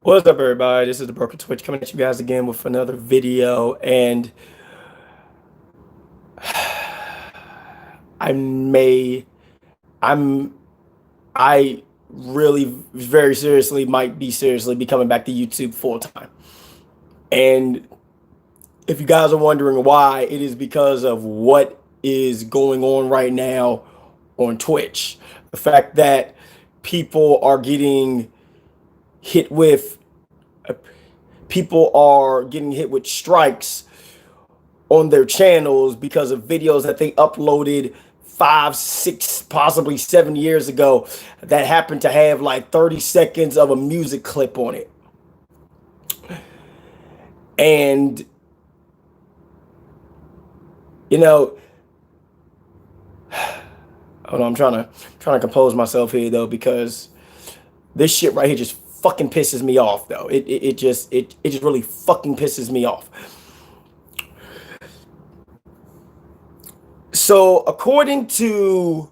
What's up, everybody? This is the Broken Twitch coming at you guys again with another video, and I may, I'm, I really, very seriously might be seriously be coming back to YouTube full time. And if you guys are wondering why, it is because of what is going on right now on Twitch. The fact that people are getting hit with, people are getting hit with strikes on their channels because of videos that they uploaded 5, 6, possibly 7 years ago that happened to have like 30 seconds of a music clip on it. And, you know, hold on, I'm trying to compose myself here though, because this shit right here just fucking pisses me off though. It just really fucking pisses me off. So, according to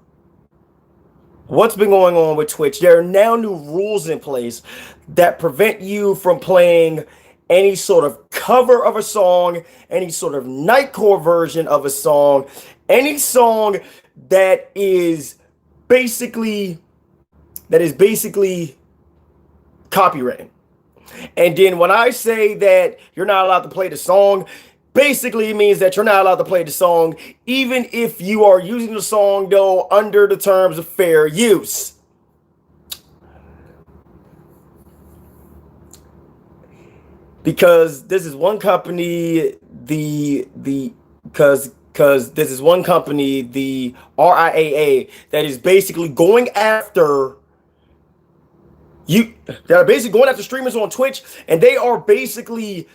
what's been going on with Twitch, there are now new rules in place that prevent you from playing any sort of cover of a song, any sort of nightcore version of a song, any song that is basically copywritten. And then when I say that you're not allowed to play the song, basically it means that you're not allowed to play the song even if you are using the song though under the terms of fair use. Because this is one company, the RIAA, that is basically going after they're basically going after streamers on Twitch, and they are basically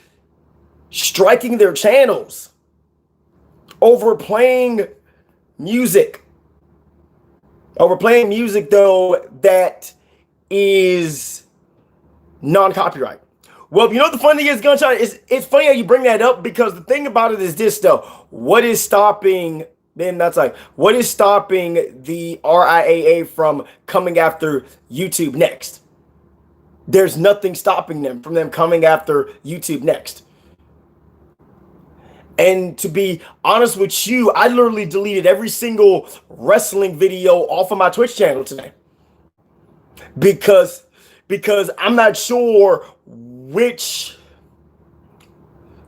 striking their channels over playing music. Over playing music, though, that is non-copyright. Well, you know what the funny thing is, Gunshot? It's funny how you bring that up, because the thing about it is this, though. What is stopping the RIAA from coming after YouTube next? There's nothing stopping them from coming after YouTube next. And to be honest with you, I literally deleted every single wrestling video off of my Twitch channel today. Because I'm not sure which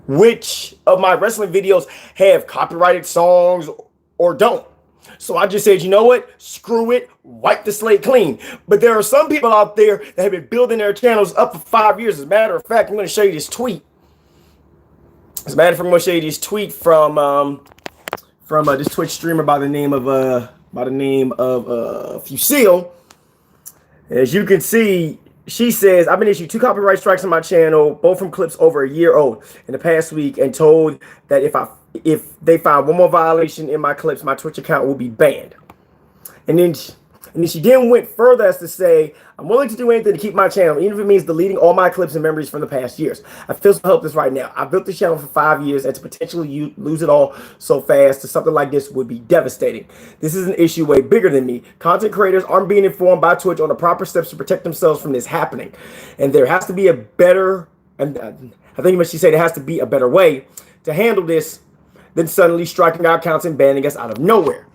of my wrestling videos have copyrighted songs or don't. So I just said, you know what? Screw it. Wipe the slate clean. But there are some people out there that have been building their channels up for 5 years. As a matter of fact, I'm going to show you this tweet. As a matter of fact, I'm going to show you this tweet from this Twitch streamer by the name of Fusil. As you can see, she says, I've been issued 2 copyright strikes on my channel, both from clips over a year old in the past week, and told that if they find one more violation in my clips, my Twitch account will be banned. And then she then went further as to say, I'm willing to do anything to keep my channel, even if it means deleting all my clips and memories from the past years. I feel so helpless right now. I built this channel for 5 years, and to potentially lose it all so fast to something like this would be devastating. This is an issue way bigger than me. Content creators aren't being informed by Twitch on the proper steps to protect themselves from this happening. And there has to be a better, and I think what she said, there has to be a better way to handle this than suddenly striking our accounts and banning us out of nowhere.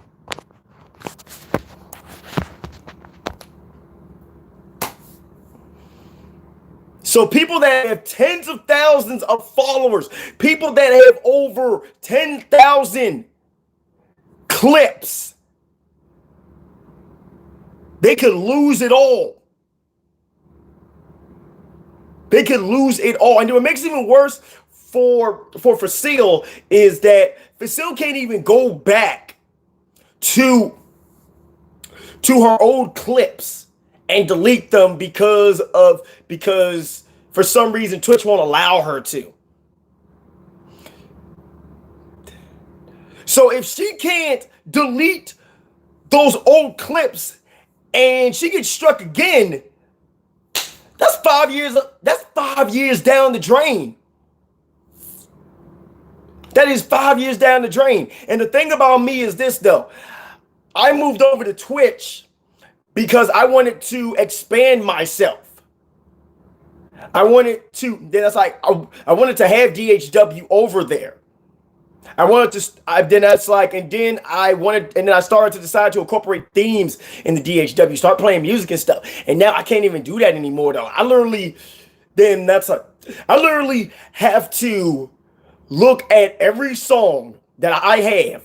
So people that have tens of thousands of followers, people that have over 10,000 clips, they could lose it all. They could lose it all. And what makes it even worse for Facile is that Facile can't even go back to her old clips and delete them because for some reason Twitch won't allow her to. So if she can't delete those old clips and she gets struck again, that's 5 years. That's 5 years down the drain. That is 5 years down the drain. And the thing about me is this, though. I moved over to Twitch because I wanted to expand myself. I wanted to, then it's like, I wanted to have DHW over there. I wanted to, then that's like, and then I wanted, and then I started to decide to incorporate themes in the DHW, start playing music and stuff. And now I can't even do that anymore, though. I literally, then that's like, I literally have to look at every song that I have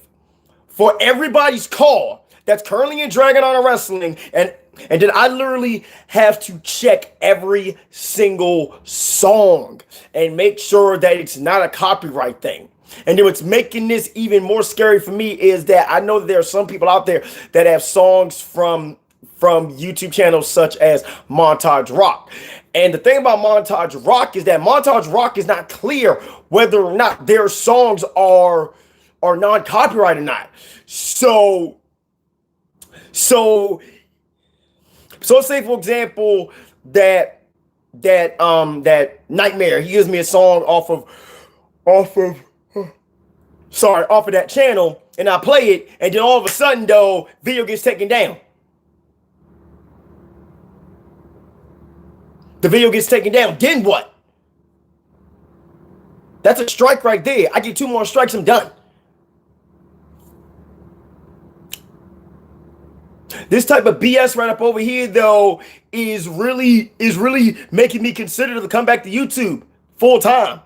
for everybody's call that's currently in Dragon Honor Wrestling, and then I literally have to check every single song and make sure that it's not a copyright thing. And then what's making this even more scary for me is that I know that there are some people out there that have songs from YouTube channels such as Montage Rock. And the thing about Montage Rock is that Montage Rock is not clear whether or not their songs are non-copyright or not. So say for example that Nightmare, he gives me a song off of that channel, and I play it, and then all of a sudden though, video gets taken down. The video gets taken down. Then what? That's a strike right there. I get 2 more strikes, I'm done. This type of BS right up over here, though, is really making me consider to come back to YouTube full time.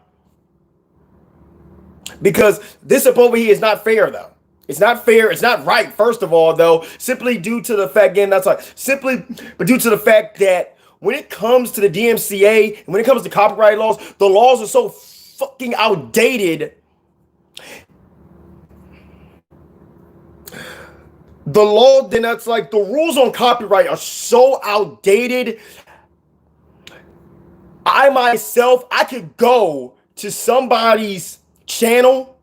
Because this up over here is not fair, though. It's not fair. It's not right, first of all, though, simply due to the fact, again, but due to the fact that when it comes to the DMCA and when it comes to copyright laws, the laws are so fucking outdated. The law, then that's like the rules on copyright are so outdated. I could go to somebody's channel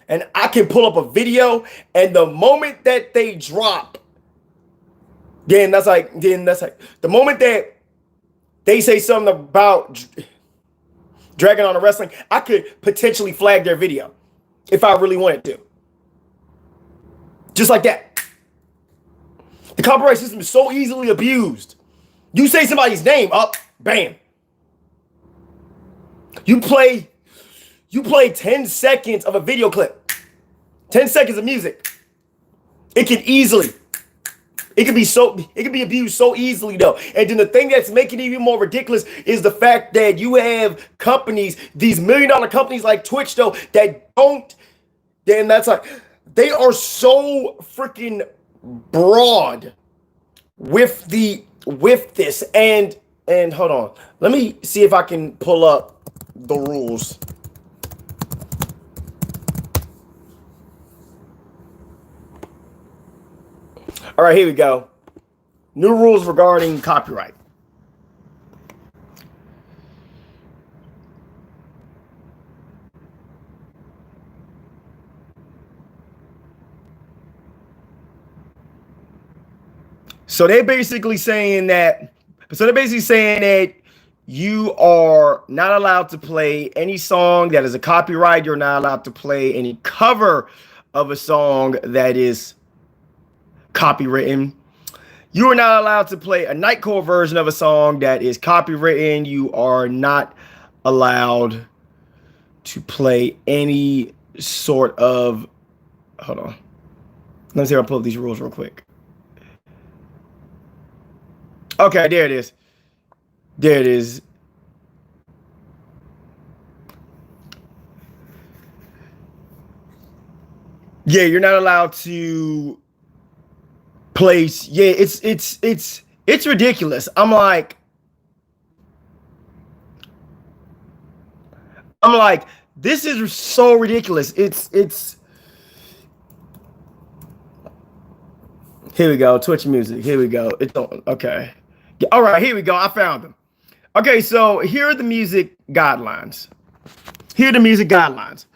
and I can pull up a video, and the moment that they drop, then that's like the moment that they say something about Dragon Honor Wrestling, I could potentially flag their video if I really wanted to. Just like that. The copyright system is so easily abused. You say somebody's name, up, bam. You play 10 seconds of a video clip, 10 seconds of music. It can be abused so easily, though. And then the thing that's making it even more ridiculous is the fact that you have companies, these $1 million companies like Twitch, though, that don't, then that's like, they are so freaking broad with this. And hold on, let me see if I can pull up the rules. All right, here we go. New rules regarding copyright. So they're basically saying that you are not allowed to play any song that is a copyright. You're not allowed to play any cover of a song that is copywritten. You are not allowed to play a Nightcore version of a song that is copywritten. You are not allowed to play any sort of, hold on. Let me see if I pull up these rules real quick. Okay, there it is. There it is. Yeah, you're not allowed to place. Yeah, it's ridiculous. I'm like, this is so ridiculous. It's here we go. Twitch music. Here we go. It's okay. All right, here we go. I found them. Okay, so here are the music guidelines. Here are the music guidelines.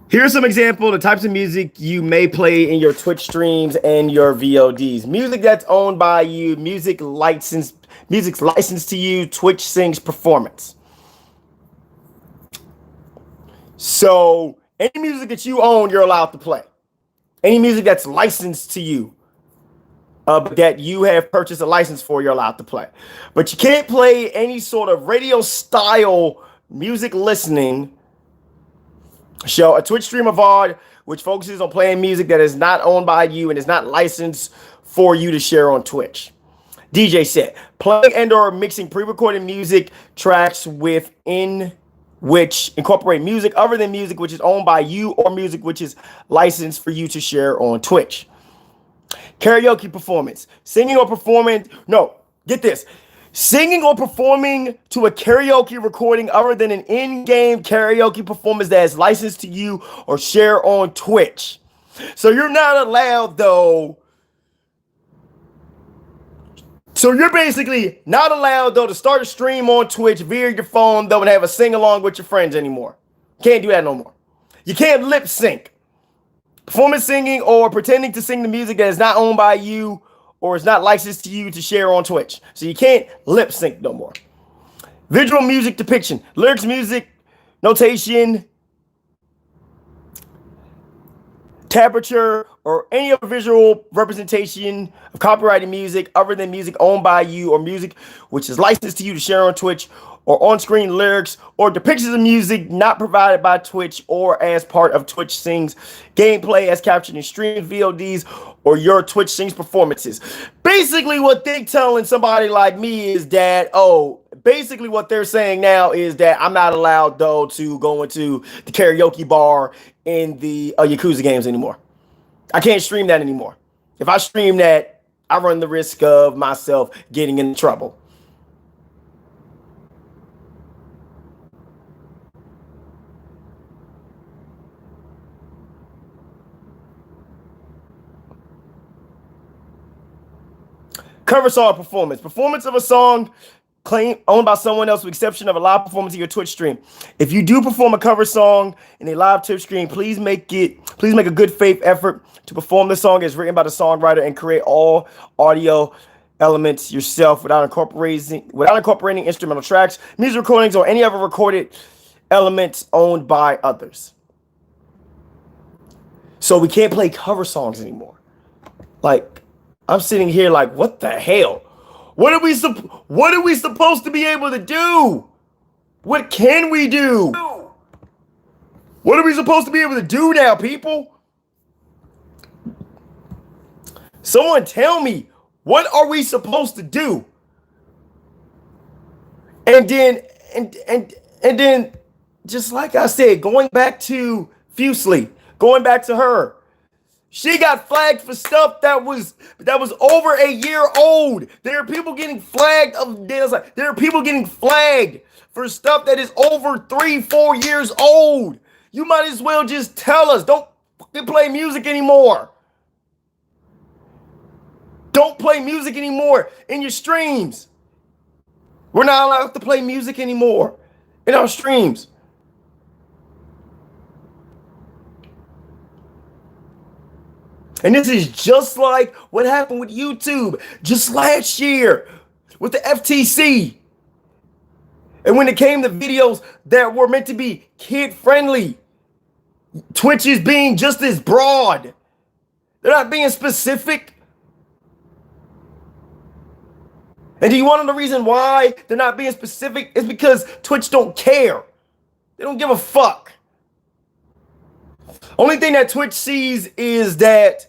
Here's some example of the types of music you may play in your Twitch streams and your VODs. Music that's owned by you, music's licensed to you, Twitch sings performance. So any music that you own, you're allowed to play. Any music that's licensed to you. but that you have purchased a license for, you're allowed to play. But you can't play any sort of radio style music listening show, a Twitch stream of art which focuses on playing music that is not owned by you and is not licensed for you to share on Twitch. DJ said, playing and or mixing pre-recorded music tracks within which incorporate music other than music which is owned by you or music which is licensed for you to share on Twitch. Karaoke performance. Singing or performing. No, get this. Singing or performing to a karaoke recording other than an in-game karaoke performance that is licensed to you or share on Twitch. So you're not allowed, though. So you're basically not allowed, though, to start a stream on Twitch via your phone, though, and have a sing-along with your friends anymore. Can't do that no more. You can't lip sync. Performance singing or pretending to sing the music that is not owned by you or is not licensed to you to share on Twitch. So you can't lip sync no more. Visual music depiction. Lyrics, music, notation, tablature, or any other visual representation of copyrighted music other than music owned by you or music which is licensed to you to share on Twitch, or on-screen lyrics or depictions of music not provided by Twitch or as part of Twitch Sings gameplay as captured in stream VODs or your Twitch Sings performances. Basically what they're telling somebody like me is that, basically what they're saying now is that I'm not allowed, though, to go into the karaoke bar in the Yakuza games anymore. I can't stream that anymore. If I stream that, I run the risk of myself getting in trouble. Cover song performance. Performance of a song owned by someone else with exception of a live performance of your Twitch stream. If you do perform a cover song in a live Twitch stream, please make a good faith effort to perform the song as written by the songwriter and create all audio elements yourself without incorporating instrumental tracks, music recordings, or any other recorded elements owned by others. So we can't play cover songs anymore. Like, I'm sitting here like, what the hell? What are we supposed to be able to do? What can we do? What are we supposed to be able to do now, people? Someone tell me, what are we supposed to do? And then, just like I said, going back to Fusely, going back to her. She got flagged for stuff that was over a year old. There are people getting flagged there are people getting flagged for stuff that is over 3-4 years old. You might as well just tell us, don't fucking play music anymore. Don't play music anymore in your streams. We're not allowed to play music anymore in our streams. And this is just like what happened with YouTube just last year with the FTC. And when it came to videos that were meant to be kid-friendly, Twitch is being just as broad. They're not being specific. And do you want to know the reason why they're not being specific? It's because Twitch don't care. They don't give a fuck. Only thing that Twitch sees is that,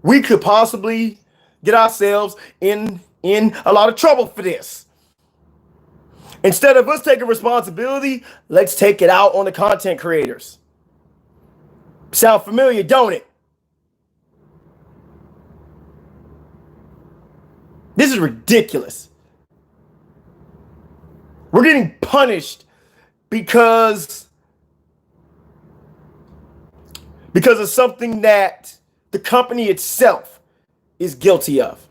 we could possibly get ourselves in a lot of trouble for this. Instead of us taking responsibility, let's take it out on the content creators. Sound familiar, don't it? This is ridiculous. We're getting punished because of something that the company itself is guilty of.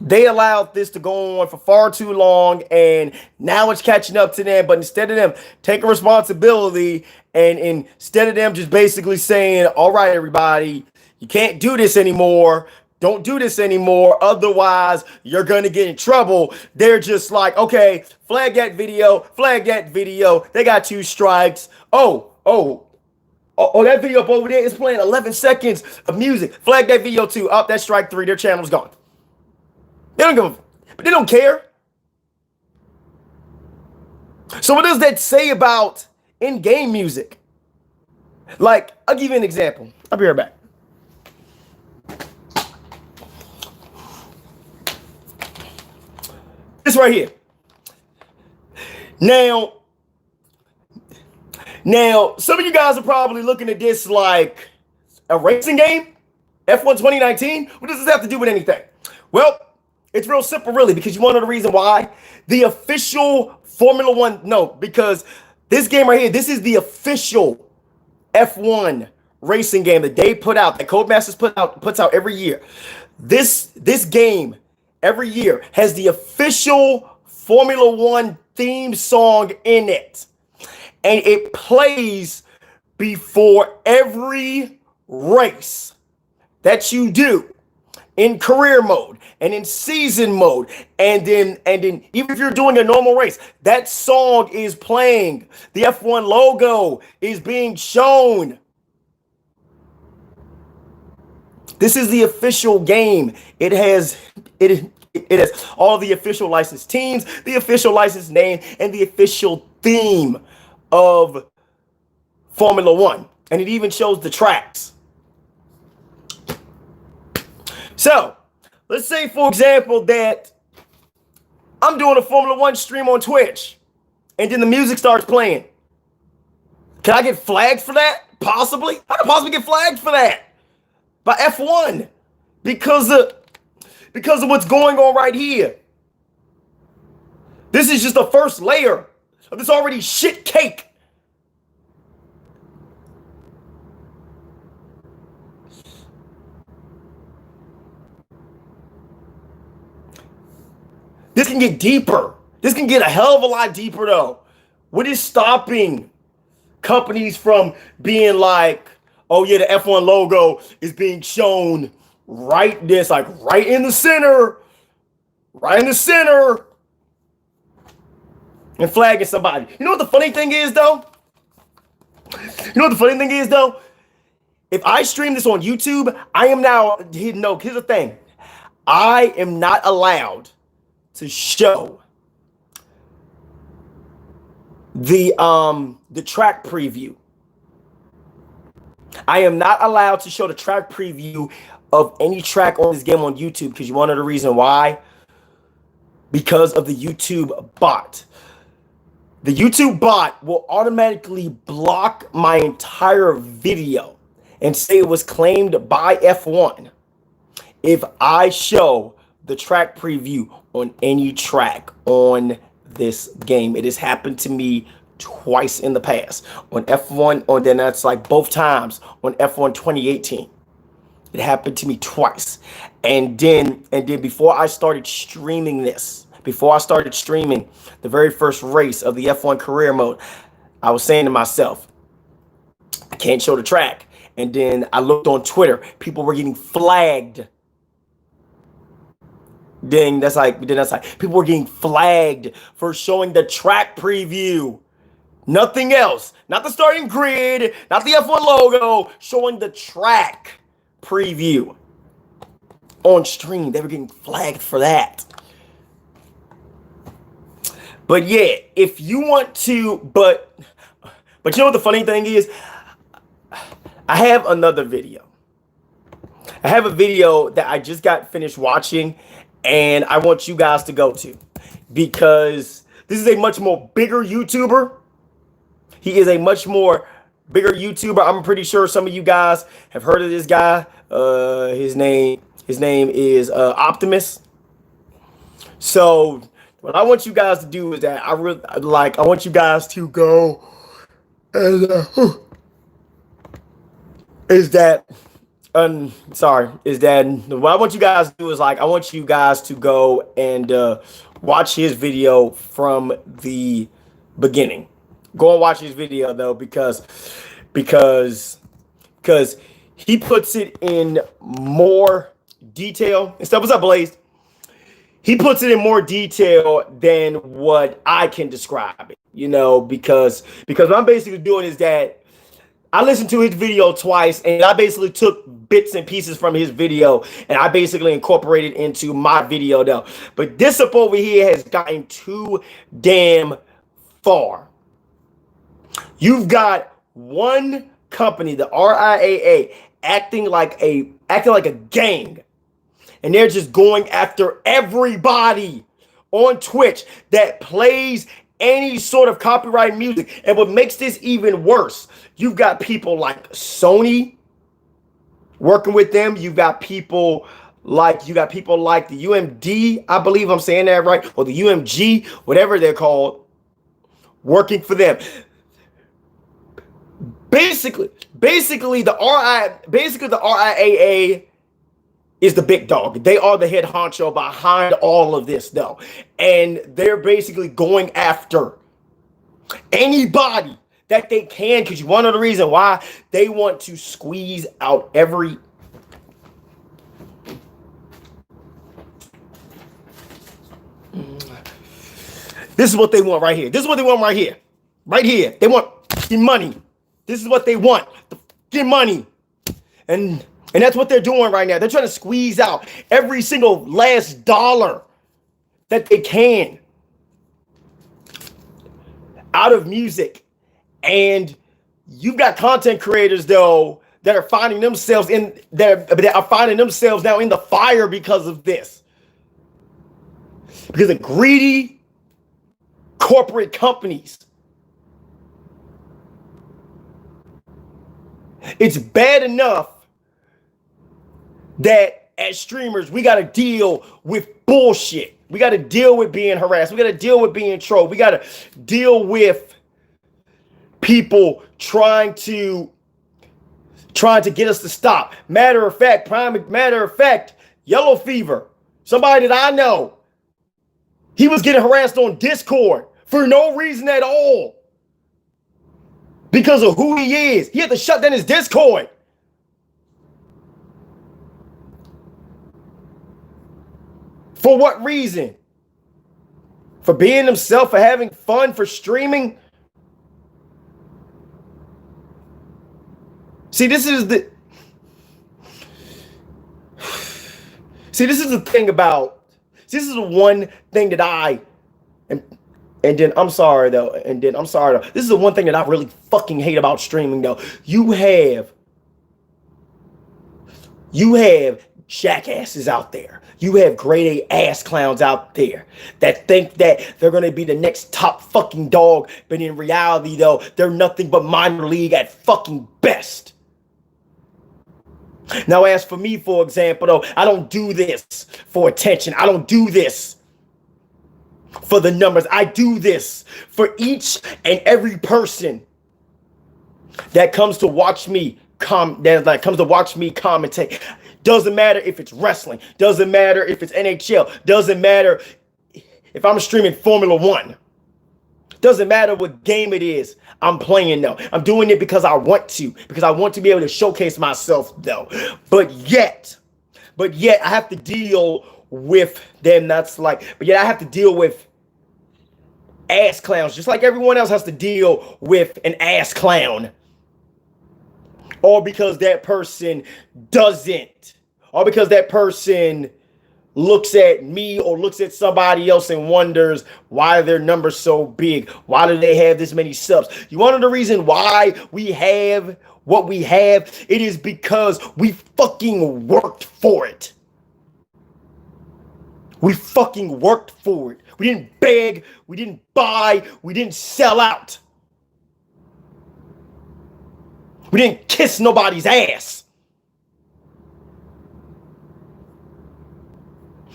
They allowed this to go on for far too long, and now it's catching up to them. But instead of them taking responsibility, and instead of them just basically saying, all right, everybody, you can't do this anymore. Don't do this anymore. Otherwise, you're going to get in trouble. They're just like, okay, flag that video. They got 2 strikes. Oh, Oh, that video up over there is playing 11 seconds of music. Flag that video too. Up, that's strike 3. Their channel's gone. They don't give but they don't care. So what does that say about in-game music? Like, I'll give you an example. I'll be right back. This right here. Now, some of you guys are probably looking at this like a racing game, F1 2019. What does this have to do with anything? Well, it's real simple, really, because you want to know the reason why? The official Formula One, no, because this game right here, this is the official F1 racing game that they put out, that Codemasters puts out every year. This game every year has the official Formula One theme song in it. And it plays before every race that you do in career mode and in season mode. And then even if you're doing a normal race, that song is playing. The F1 logo is being shown. This is the official game. It has all the official licensed teams, the official licensed name, and the official theme of Formula One. And it even shows the tracks. So, let's say, for example, that I'm doing a Formula One stream on Twitch, and then the music starts playing. Can I get flagged for that? Possibly. I could possibly get flagged for that by F1 because of what's going on right here. This is just the first layer of this already shit cake. This can get deeper. This can get a hell of a lot deeper, though. What is stopping companies from being like, oh yeah, the F1 logo is being shown right in the center, and flagging somebody. You know what the funny thing is, though? If I stream this on YouTube, I am now, here's the thing. I am not allowed to show the track preview. I am not allowed to show the track preview of any track on this game on YouTube, because you want to know the reason why? Because of the YouTube bot. The YouTube bot will automatically block my entire video and say it was claimed by F1 if I show the track preview on any track on this game. It has happened to me twice in the past. On F1, then that's like both times on F1 2018. It happened to me twice. And then before I started streaming the very first race of the F1 career mode, I was saying to myself, I can't show the track. And then I looked on Twitter, people were getting flagged. That's like people were getting flagged for showing the track preview. Nothing else. Not the starting grid, not the F1 logo, showing the track preview on stream. They were getting flagged for that. But yeah, if you want to, but you know what the funny thing is? I have another video. I have a video that I just got finished watching, and I want you guys to go to, because this is a much more bigger YouTuber. He is a much more bigger YouTuber. I'm pretty sure some of you guys have heard of this guy. His name is Optimus. So what I want you guys to do is that I want you guys to go and what I want you guys to do is I want you guys to go and watch his video from the beginning. Go and watch his video though, because he puts it in more detail. And stuff. What's up, Blaze? He puts it in more detail than what I can describe it, because what I'm basically doing is that I listened to his video twice, and I basically took bits and pieces from his video, and I basically incorporated into my video though. But this up over here has gotten too damn far. You've got one company, the RIAA, acting like a gang, and they're just going after everybody on Twitch that plays any sort of copyright music. And what makes this even worse, you've got people like Sony working with them. You've got people like the UMD, I believe I'm saying that right, or the UMG, whatever they're called, working for them. Basically the RIAA is the big dog. They are the head honcho behind all of this though. And they're basically going after anybody that they can, because you want to know the reason why? They want to squeeze out every This is what they want right here. This is what they want right here. Right here. They want the money. This is what they want. The money. And that's what they're doing right now. They're trying to squeeze out every single last dollar that they can out of music. And you've got content creators though that are finding themselves now in the fire because of this. Because of greedy corporate companies. It's bad enough that as streamers, we got to deal with bullshit. We got to deal with being harassed. We got to deal with being trolled. We got to deal with people trying to get us to stop. Matter of fact, Yellow Fever, somebody that I know, he was getting harassed on Discord for no reason at all because of who he is. He had to shut down his Discord. For what reason? For being himself, for having fun, for streaming? This is the one thing that this is the one thing that I really fucking hate about streaming though. You have jackasses out there. You have grade A ass clowns out there that think that they're going to be the next top fucking dog. But in reality though, they're nothing but minor league at fucking best. Now, as for me, for example, though, I don't do this for attention. I don't do this for the numbers. I do this for each and every person that comes to watch me commentate. Doesn't matter if it's wrestling. Doesn't matter if it's NHL. Doesn't matter if I'm streaming Formula One. Doesn't matter what game it is I'm playing though. I'm doing it because I want to. Because I want to be able to showcase myself though. But yet I have to deal with them. I have to deal with ass clowns. Just like everyone else has to deal with an ass clown. Or because that person doesn't. Or because that person looks at me or looks at somebody else and wonders why their number's so big. Why do they have this many subs? You want to know the reason why we have what we have? It is because we fucking worked for it. We fucking worked for it. We didn't beg. We didn't buy. We didn't sell out. We didn't kiss nobody's ass.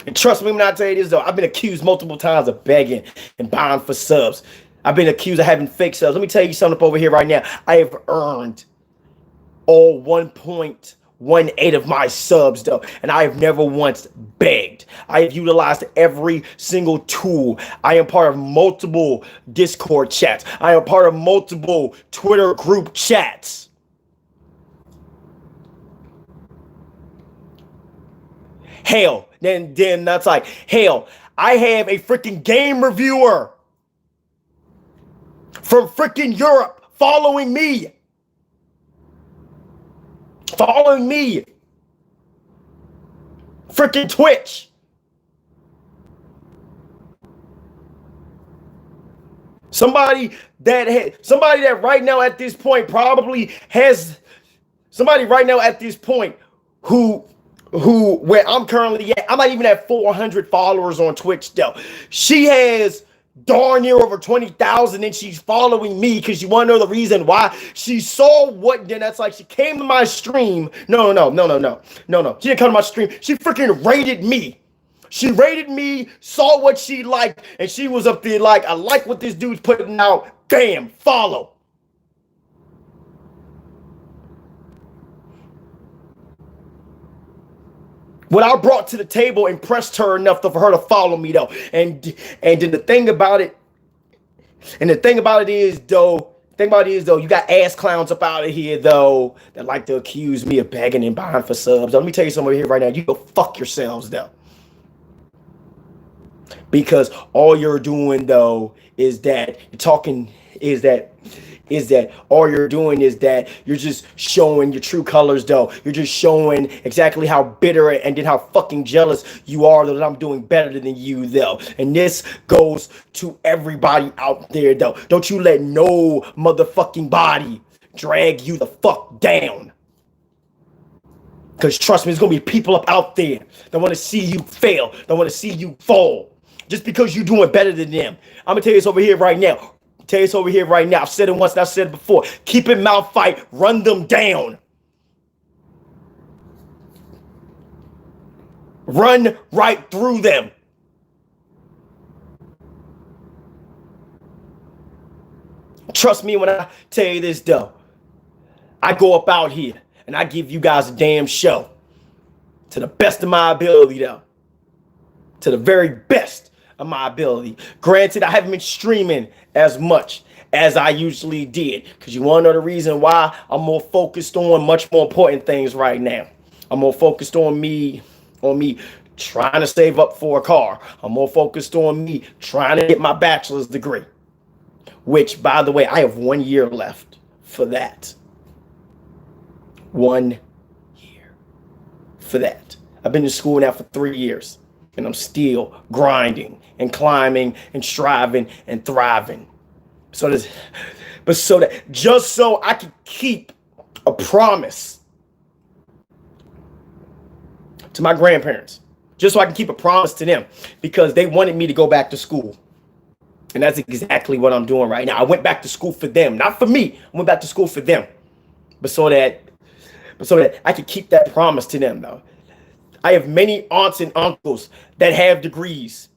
And trust me when I tell you this, though, I've been accused multiple times of begging and buying for subs. I've been accused of having fake subs. Let me tell you something up over here right now. I have earned all 1.18 of my subs, though, and I have never once begged. I have utilized every single tool. I am part of multiple Discord chats. I am part of multiple Twitter group chats. Hell, then that's like, hell, I have a freaking game reviewer from freaking Europe following me. following me. Freaking Twitch. Somebody that right now at this point probably has somebody right now at this point who where I'm currently at. I'm not even at 400 followers on Twitch though. She has darn near over 20,000 and she's following me because you want to know the reason why. She saw what, then that's like she came to my stream. No. She didn't come to my stream. She freaking rated me. She rated me, saw what she liked, and she was up there like, I like what this dude's putting out. Damn, follow. What I brought to the table impressed her enough for her to follow me though. And then the thing about it is though, you got ass clowns up out of here though that like to accuse me of begging and buying for subs. Let me tell you something here right now. You go fuck yourselves though. Because all you're doing though is that all you're doing is that you're just showing your true colors though. You're just showing exactly how bitter and then how fucking jealous you are that I'm doing better than you though. And this goes to everybody out there though. Don't you let no motherfucking body drag you the fuck down. Because trust me, there's going to be people up out there that want to see you fail, that want to see you fall. Just because you're doing better than them. I'm going to tell you this over here right now. I've said it once and I've said it before. Keep it mouth fight. Run them down. Run right through them. Trust me when I tell you this though. I go up out here and I give you guys a damn show. To the best of my ability though. To the very best of my ability. Granted, I haven't been streaming as much as I usually did. Because you want to know the reason why? I'm more focused on much more important things right now. I'm more focused on me trying to save up for a car. I'm more focused on me trying to get my bachelor's degree. Which, by the way, I have 1 year left for that. 1 year for that. I've been in school now for 3 years. And I'm still grinding and climbing and striving and thriving. Just so I can keep a promise to my grandparents. Just so I can keep a promise to them. Because they wanted me to go back to school. And that's exactly what I'm doing right now. I went back to school for them. Not for me. I went back to school for them. But so that I could keep that promise to them though. I have many aunts and uncles that have degrees.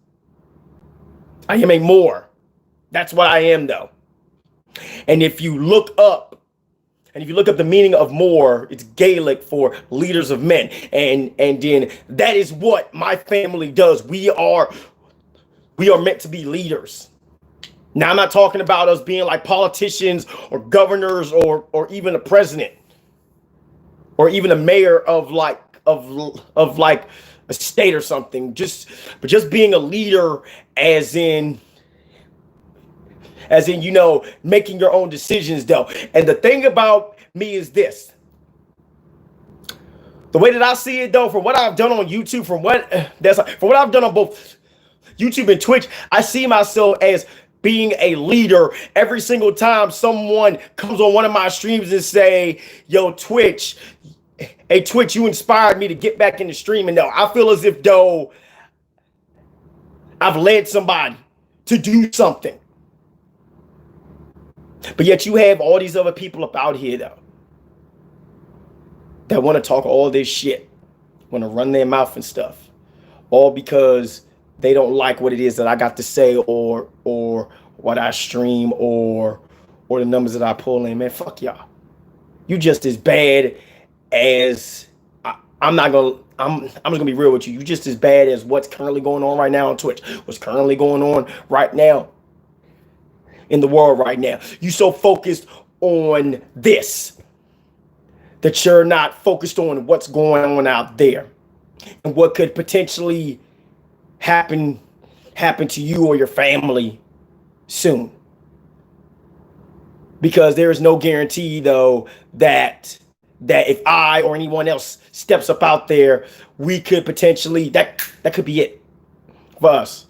I am a Moor. That's what I am though. And if you look up the meaning of Moor, it's Gaelic for leaders of men. And then that is what my family does. We are meant to be leaders. Now I'm not talking about us being like politicians or governors or even a president or even a mayor of like a state or something, but just being a leader as in making your own decisions though. And the thing about me is this, the way that I see it though, from what I've done on YouTube, from what I've done on both YouTube and Twitch, I see myself as being a leader every single time someone comes on one of my streams and say, yo, Twitch, you inspired me to get back into streaming though. I feel as if though I've led somebody to do something. But yet you have all these other people up out here though that want to talk all this shit, want to run their mouth and stuff, all because they don't like what it is that I got to say or what I stream or the numbers that I pull in. Man, fuck y'all. You just as bad as I'm just gonna be real with you. You just as bad as what's currently going on right now on Twitch. What's currently going on right now in the world right now. You so focused on this that you're not focused on what's going on out there and what could potentially happen to you or your family soon. Because there is no guarantee though that that if I or anyone else steps up out there, we could potentially, that could be it for us.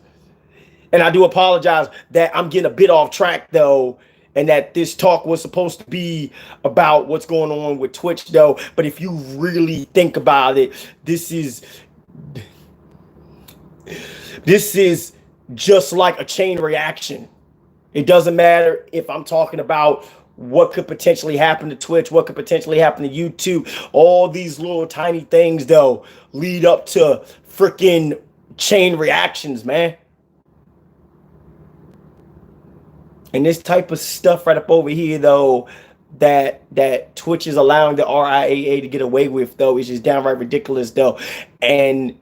And I do apologize that I'm getting a bit off track though, and that this talk was supposed to be about what's going on with Twitch though. But if you really think about it, this is just like a chain reaction. It doesn't matter if I'm talking about what could potentially happen to Twitch, what could potentially happen to YouTube. All these little tiny things though lead up to freaking chain reactions, man. And this type of stuff right up over here though, that Twitch is allowing the RIAA to get away with though, is just downright ridiculous though. And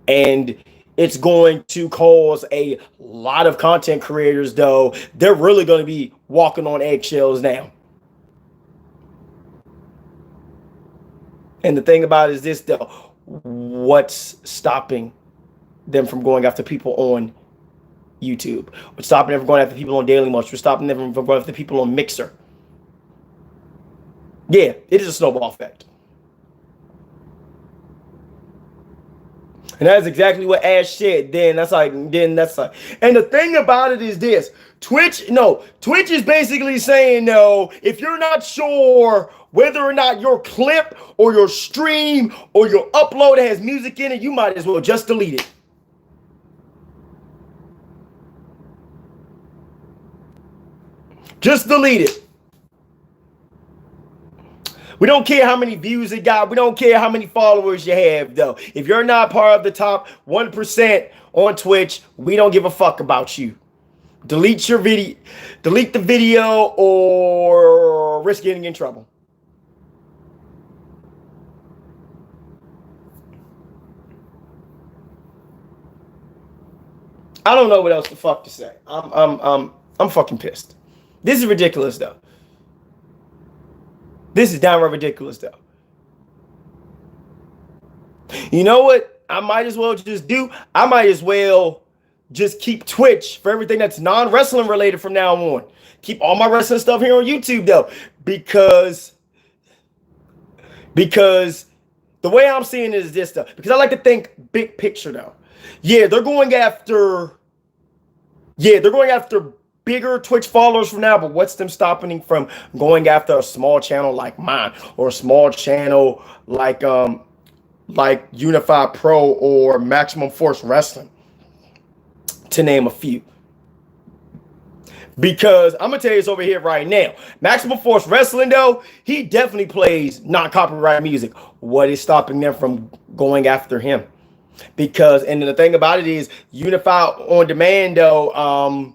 it's going to cause a lot of content creators though, they're really going to be walking on eggshells now. And the thing about it is this though, what's stopping them from going after people on YouTube? What's stopping them from going after people on Daily Motion? What's stopping them from going after people on Mixer? Yeah, it is a snowball effect. And that's exactly what Ash said. Then that's like, and the thing about it is this: Twitch is basically saying, no, if you're not sure whether or not your clip or your stream or your upload has music in it, you might as well just delete it. Just delete it. We don't care how many views it got. We don't care how many followers you have, though. If you're not part of the top 1% on Twitch, we don't give a fuck about you. Delete your video, delete the video, or risk getting in trouble. I don't know what else the fuck to say. I'm fucking pissed. This is ridiculous, though. This is downright ridiculous, though. You know what I might as well just do? I might as well just keep Twitch for everything that's non-wrestling related from now on. Keep all my wrestling stuff here on YouTube, though, because the way I'm seeing it is this, though. Because I like to think big picture, though. Yeah, they're going after bigger Twitch followers from now, but what's them stopping from going after a small channel like mine, or a small channel like Unified Pro or Maximum Force Wrestling, to name a few? Because I'm gonna tell you this over here right now. Maximum Force Wrestling, though, he definitely plays non-copyright music. What is stopping them from going after him? Because, and the thing about it is, Unified On Demand, though,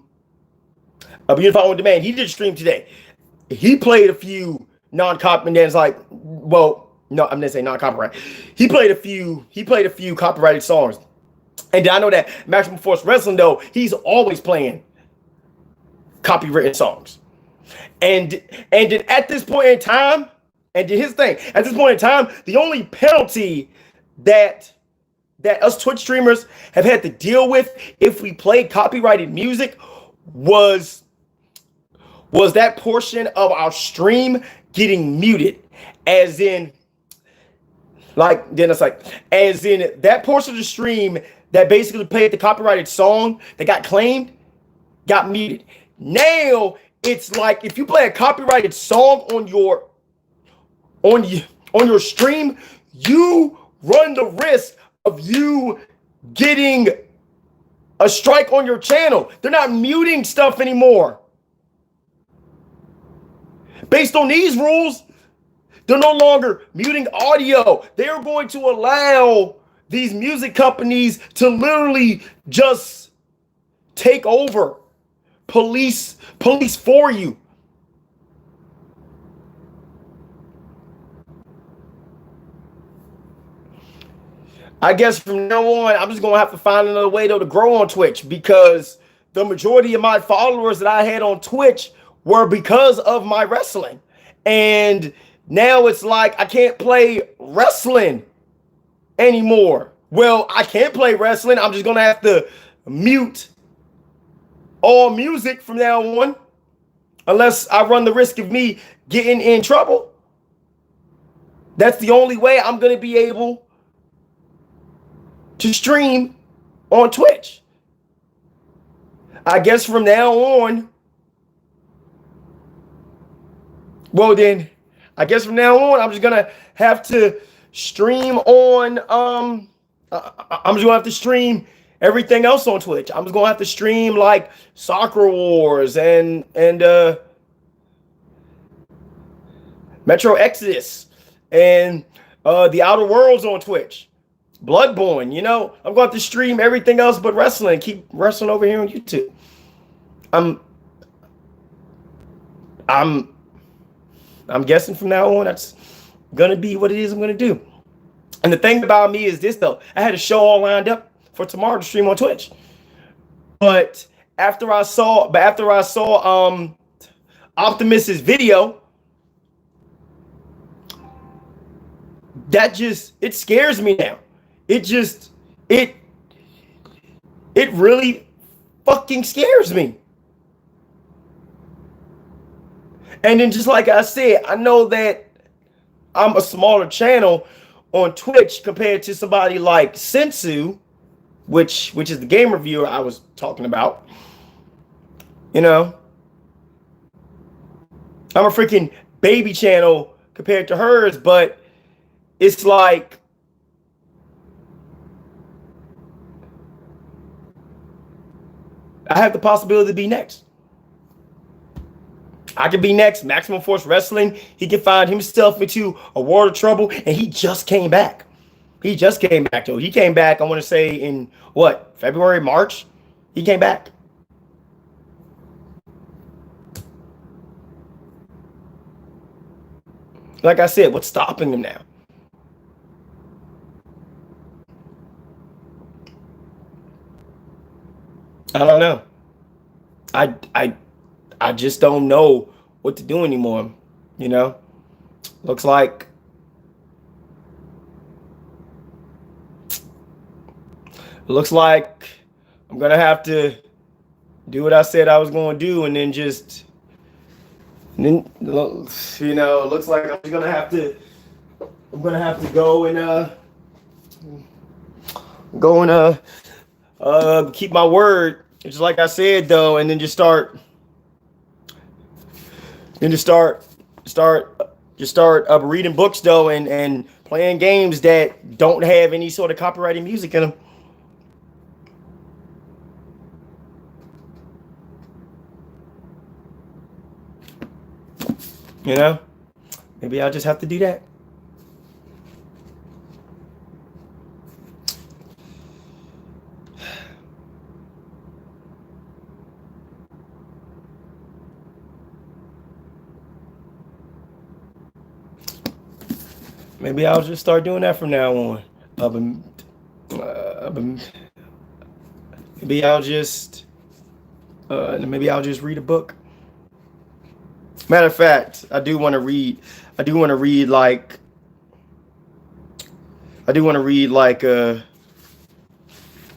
Unified On Demand, he did stream today. He played a few non-copyrighted, like, well, no, I'm gonna say non-copyright. He played a few copyrighted songs. And I know that Maximum Force Wrestling, though, he's always playing copywritten songs. And at this point in time, and his thing, at this point in time, the only penalty that us Twitch streamers have had to deal with if we played copyrighted music was that portion of our stream getting muted. As in, like, then it's like, as in that portion of the stream that basically played the copyrighted song that got claimed, got muted. Now it's like, if you play a copyrighted song on your stream, you run the risk of you getting a strike on your channel. They're not muting stuff anymore. Based on these rules, they're no longer muting audio. They are going to allow these music companies to literally just take over, police for you. I guess from now on, I'm just going to have to find another way, though, to grow on Twitch, because the majority of my followers that I had on Twitch were because of my wrestling. And now it's like I can't play wrestling anymore. Well, I can't play wrestling. I'm just going to have to mute all music from now on, unless I run the risk of me getting in trouble. That's the only way I'm going to be able to stream on Twitch. I guess from now on, well then, I guess from now on, I'm just going to have to stream on, I'm just going to have to stream everything else on Twitch. I'm just going to have to stream like Soccer Wars and Metro Exodus and The Outer Worlds on Twitch. Bloodborne, you know, I'm going to stream everything else but wrestling. Keep wrestling over here on YouTube. I'm guessing from now on that's gonna be what it is I'm gonna do. And the thing about me is this though, I had a show all lined up for tomorrow to stream on Twitch. But after I saw Optimus's video, it scares me now. It really fucking scares me. And then just like I said, I know that I'm a smaller channel on Twitch compared to somebody like Sensu, which is the game reviewer I was talking about. You know, I'm a freaking baby channel compared to hers, but it's like I have the possibility to be next. I could be next. Maximum Force Wrestling. He can find himself into a world of trouble, and he just came back. He just came back, Joe. He came back, I want to say, in what, February, March? He came back. Like I said, what's stopping him now? I don't know. I just don't know what to do anymore, you know? Looks like I'm gonna have to do what I said I was gonna do, and then you know, it looks like I'm gonna have to go and keep my word, just like I said though, and then just start reading books though, and playing games that don't have any sort of copyrighted music in them. You know, maybe I'll just have to do that. Maybe I'll just start doing that from now on. Maybe I'll just read a book. Matter of fact, I do want to read like a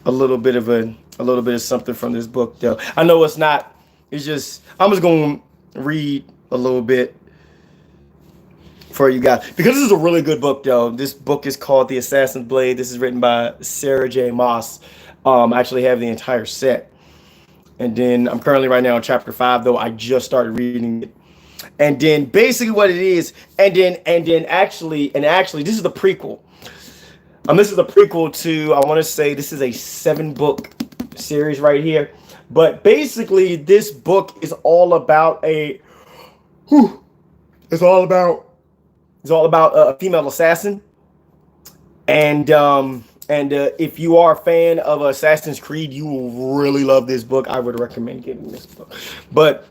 little bit of something from this book though. I know it's not. It's just I'm just going to read a little bit for you guys, because this is a really good book though. This book is called The Assassin's Blade. This is written by Sarah J. Maas. I actually have the entire set, and then I'm currently right now on chapter 5 though. I just started reading it, and then basically what it is, and then actually this is the prequel. This is the prequel to, I want to say this is a 7-book series right here, but basically this book is all about a female assassin, and if you are a fan of Assassin's Creed, you will really love this book. I would recommend getting this book. But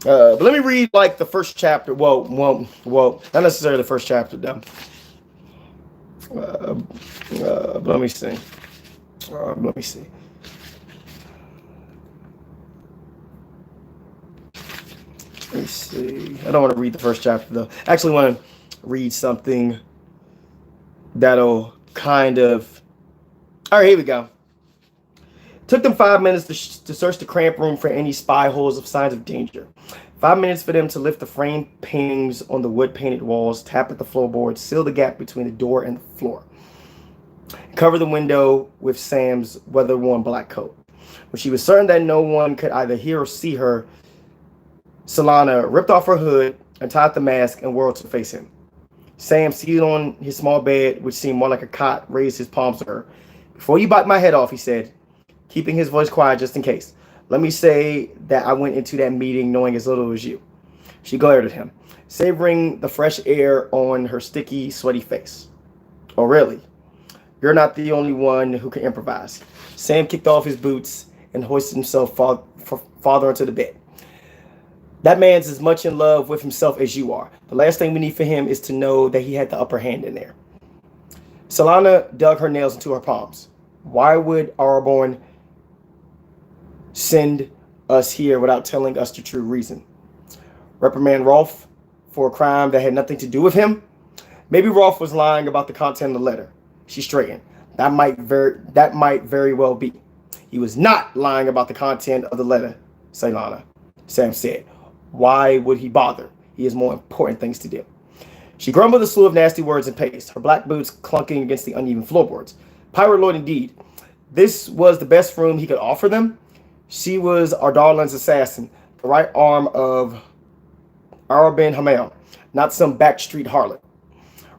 let me read like the first chapter. Well, not necessarily the first chapter though. Let me see. Let me see. Let's see. I don't want to read the first chapter though. I actually want to read something that'll kind of. All right, here we go. Took them 5 minutes to search the cramped room for any spy holes of signs of danger. 5 minutes for them to lift the frame paintings on the wood painted walls, tap at the floorboards, seal the gap between the door and the floor, cover the window with Sam's weather-worn black coat. When she was certain that no one could either hear or see her, Solana ripped off her hood, untied the mask, and whirled to face him. Sam, seated on his small bed, which seemed more like a cot, raised his palms to her. "Before you bite my head off," he said, keeping his voice quiet just in case, "let me say that I went into that meeting knowing as little as you." She glared at him, savoring the fresh air on her sticky, sweaty face. "Oh, really? You're not the only one who can improvise." Sam kicked off his boots and hoisted himself farther into the bed. "That man's as much in love with himself as you are. The last thing we need for him is to know that he had the upper hand in there." Solana dug her nails into her palms. "Why would Arborn send us here without telling us the true reason? Reprimand Rolf for a crime that had nothing to do with him? Maybe Rolf was lying about the content of the letter." She straightened. That might very well be. "He was not lying about the content of the letter, Solana," Sam said. "Why would he bother? He has more important things to do." She grumbled a slew of nasty words in paste, her black boots clunking against the uneven floorboards. Pirate Lord indeed. This was the best room he could offer them. She was Ardarlan's assassin, the right arm of Arben Hamel, not some backstreet harlot.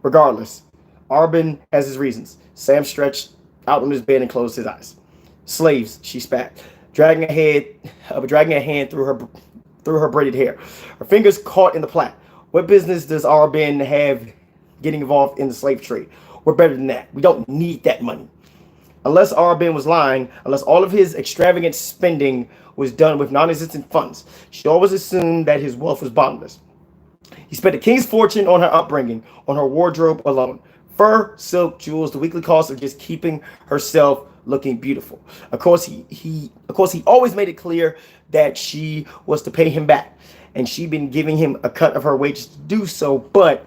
Regardless, Arben has his reasons. Sam stretched out on his bed and closed his eyes. "Slaves," she spat, dragging a hand through her braided hair. Her fingers caught in the plait. "What business does Arben have getting involved in the slave trade? We're better than that. We don't need that money." Unless Arben was lying, unless all of his extravagant spending was done with non-existent funds, she always assumed that his wealth was bottomless. He spent a king's fortune on her upbringing, on her wardrobe alone. Fur, silk, jewels, the weekly cost of just keeping herself looking beautiful. Of course, he always made it clear that she was to pay him back, and she'd been giving him a cut of her wages to do so, but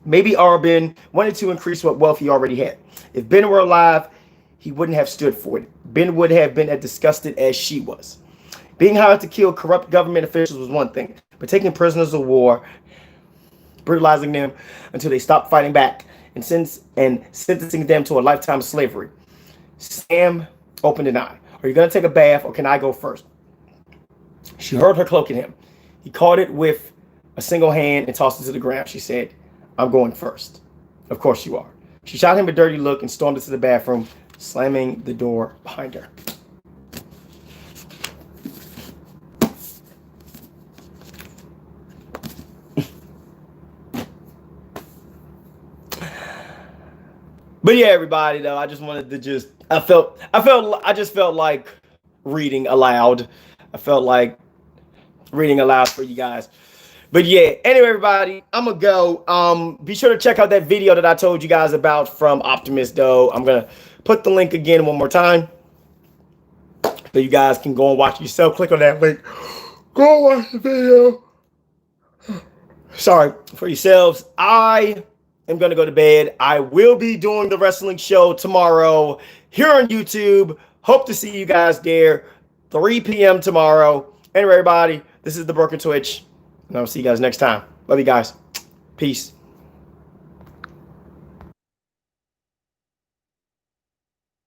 maybe Arben wanted to increase what wealth he already had. If Ben were alive, he wouldn't have stood for it. Ben would have been as disgusted as she was. Being hired to kill corrupt government officials was one thing, but taking prisoners of war, brutalizing them until they stopped fighting back, and sentencing them to a lifetime of slavery. Sam opened an eye. "Are you going to take a bath, or can I go first?" She hurled her cloak at him. He caught it with a single hand and tossed it to the ground. She said, "I'm going first." "Of course you are." She shot him a dirty look and stormed into the bathroom, slamming the door behind her. But yeah, everybody, though, I just wanted to I just felt like reading aloud. I felt like reading aloud for you guys. But yeah, anyway, everybody, I'm gonna go. Be sure to check out that video that I told you guys about from Optimus, though. I'm gonna put the link again one more time, so you guys can go and watch it yourself. Click on that link. Go watch the video. Sorry, for yourselves. I am going to go to bed. I will be doing the wrestling show tomorrow here on YouTube. Hope to see you guys there, 3 p.m. tomorrow. Anyway, everybody, this is the Broken Twitch, and I'll see you guys next time. Love you guys. Peace.